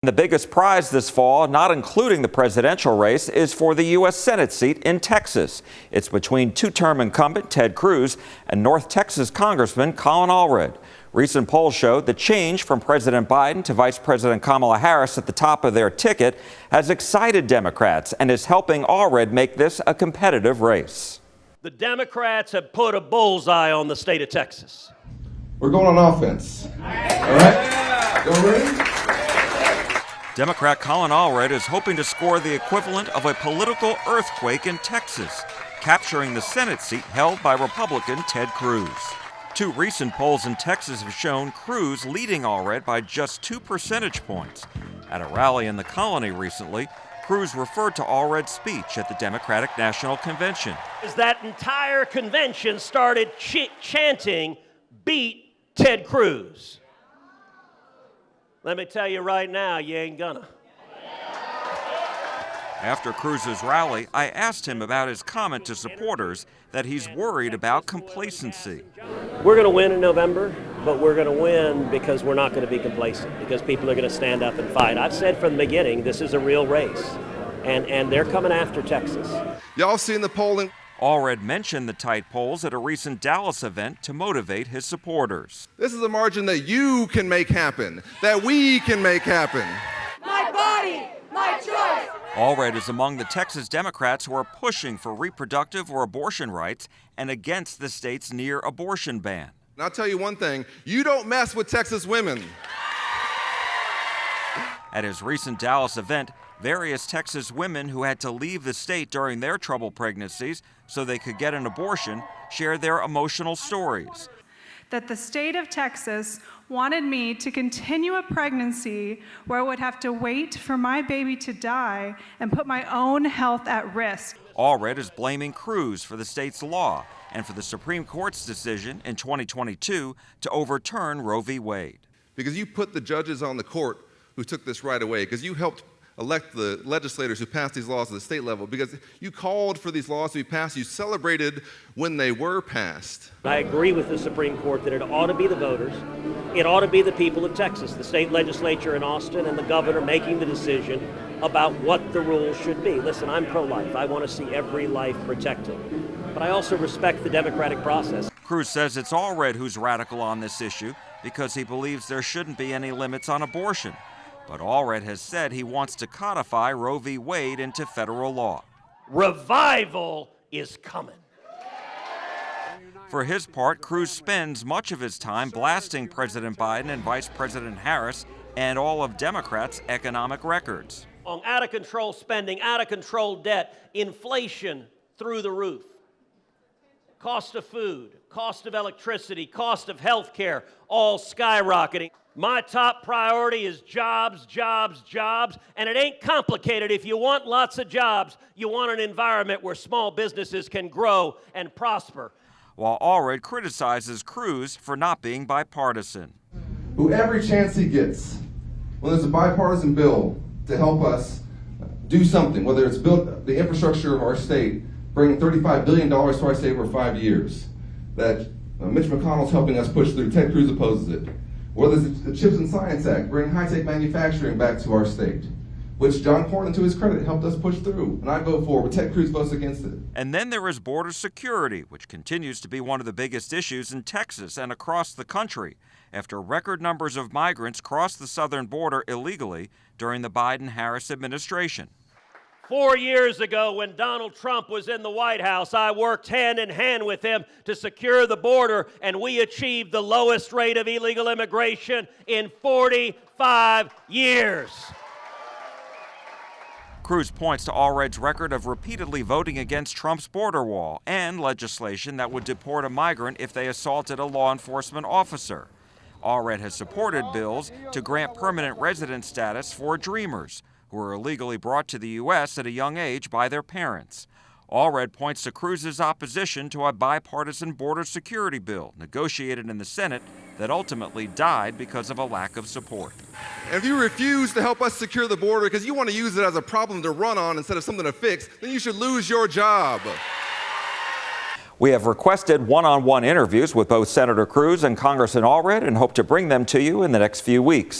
The biggest prize this fall, not including the presidential race, is for the U.S. Senate seat in Texas. It's between two-term incumbent Ted Cruz and North Texas Congressman Colin Allred. Recent polls showed the change from President Biden to Vice President Kamala Harris at the top of their ticket has excited Democrats and is helping Allred make this a competitive race. The Democrats have put a bullseye on the state of Texas. We're going on offense. All right? Y'all ready? Democrat Colin Allred is hoping to score the equivalent of a political earthquake in Texas, capturing the Senate seat held by Republican Ted Cruz. Two recent polls in Texas have shown Cruz leading Allred by just 2 percentage points. At a rally in the Colony recently, Cruz referred to Allred's speech at the Democratic National Convention. As that entire convention started chanting, "Beat Ted Cruz." Let me tell you right now, you ain't gonna. After Cruz's rally, I asked him about his comment to supporters that he's worried about complacency. We're gonna win in November, but we're gonna win because we're not gonna be complacent, because people are gonna stand up and fight. I've said from the beginning, this is a real race, and they're coming after Texas. Y'all seen the polling? Allred mentioned the tight polls at a recent Dallas event to motivate his supporters. This is a margin that you can make happen, that we can make happen. My body, my choice. Allred is among the Texas Democrats who are pushing for reproductive or abortion rights and against the state's near abortion ban. And I'll tell you one thing, you don't mess with Texas women. At his recent Dallas event, various Texas women who had to leave the state during their troubled pregnancies so they could get an abortion shared their emotional stories. That the state of Texas wanted me to continue a pregnancy where I would have to wait for my baby to die and put my own health at risk. Allred is blaming Cruz for the state's law and for the Supreme Court's decision in 2022 to overturn Roe v. Wade. Because you put the judges on the court who took this right away, because you helped elect the legislators who passed these laws at the state level, because you called for these laws to be passed, you celebrated when they were passed. I agree with the Supreme Court that it ought to be the voters, it ought to be the people of Texas, the state legislature in Austin and the governor making the decision about what the rules should be. Listen, I'm pro-life. I want to see every life protected. But I also respect the democratic process. Cruz says it's Allred who's radical on this issue because he believes there shouldn't be any limits on abortion. But Allred has said he wants to codify Roe v. Wade into federal law. Revival is coming. For his part, Cruz spends much of his time blasting President Biden and Vice President Harris and all of Democrats' economic records. On out-of-control spending, out-of-control debt, inflation through the roof. Cost of food, cost of electricity, cost of health care, all skyrocketing. My top priority is jobs, jobs, jobs, and it ain't complicated. If you want lots of jobs, you want an environment where small businesses can grow and prosper. While Allred criticizes Cruz for not being bipartisan. Who every chance he gets, when there's a bipartisan bill to help us do something, whether it's build the infrastructure of our state, bringing $35 billion to our state over 5 years, that Mitch McConnell's helping us push through, Ted Cruz opposes it. Whether it's the CHIPS and Science Act, bringing high-tech manufacturing back to our state, which John Cornyn, to his credit, helped us push through, and I vote for, but Ted Cruz votes against it. And then there is border security, which continues to be one of the biggest issues in Texas and across the country, after record numbers of migrants crossed the southern border illegally during the Biden-Harris administration. 4 years ago, when Donald Trump was in the White House, I worked hand in hand with him to secure the border, and we achieved the lowest rate of illegal immigration in 45 years. Cruz points to Allred's record of repeatedly voting against Trump's border wall and legislation that would deport a migrant if they assaulted a law enforcement officer. Allred has supported bills to grant permanent resident status for Dreamers, who were illegally brought to the U.S. at a young age by their parents. Allred points to Cruz's opposition to a bipartisan border security bill negotiated in the Senate that ultimately died because of a lack of support. And if you refuse to help us secure the border because you want to use it as a problem to run on instead of something to fix, then you should lose your job. We have requested one-on-one interviews with both Senator Cruz and Congressman Allred and hope to bring them to you in the next few weeks.